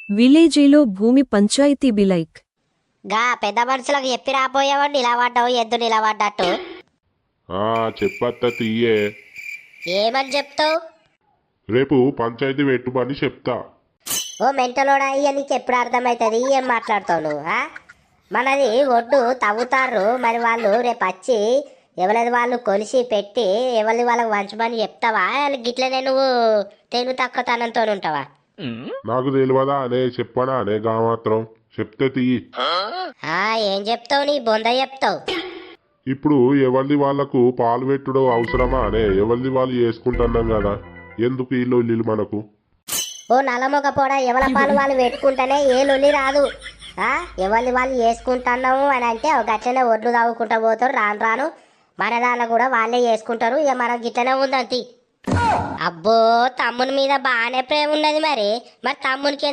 విలేజీలో భూమి పంచాయతీ బిలైక్. గా పెద్ద మనుషులకు చెప్పి రాపోయేవాడు నిలబడ్డావు ఎద్దు నిలబడ్డట్టు. చెప్పత్త తీయే. ఏమని చెప్తావు? రేపు పంచాయతీ పెట్టుమని చెప్తా. ఓ మెంటలోడా అయ్యా, నీకు ఎప్పుడు అర్థమవుతుంది? ఏం మాట్లాడతావు నువ్వు? మనది ఒడ్డు తవ్వుతారు, మరి వాళ్ళు రేపు వచ్చి ఎవరిది వాళ్ళు కొలిసి పెట్టి ఎవరిది వాళ్ళకి వంచమని చెప్తావా? గిట్లనే నువ్వు తెలుగు తక్కువతనంతో ఉంటావా? నాకు తెలియదా అనే చెప్పనా అనే గా మాత్రం చెప్తే తీయి. ఏం చెప్తావు? నీ బొంద చెప్తావు. ఇప్పుడు ఎవరిది వాళ్ళకు పాలు పెట్టుడు అవసరమా అనే? ఎవరిది వాళ్ళు చేసుకుంటున్నాం కదా, ఎందుకు ఈ లొల్లిలు మనకు? ఓ నల్లమొక పోడ, ఎవరి పాలు వాళ్ళు పెట్టుకుంటేనే ఏ లొల్లి రాదు. ఎవరిది వాళ్ళు చేసుకుంటున్నాము అని అంటే గట్లనే ఒడ్లు తాగుకుంటా పోతారు. రాను రాను మన దాన్ని కూడా వాళ్ళే చేసుకుంటారు. ఇక మనకు గిట్లనే ఉందంతి. అబ్బో, తమ్ముని మీద బాగానే ప్రేమ ఉన్నది. మరి తమ్మునికి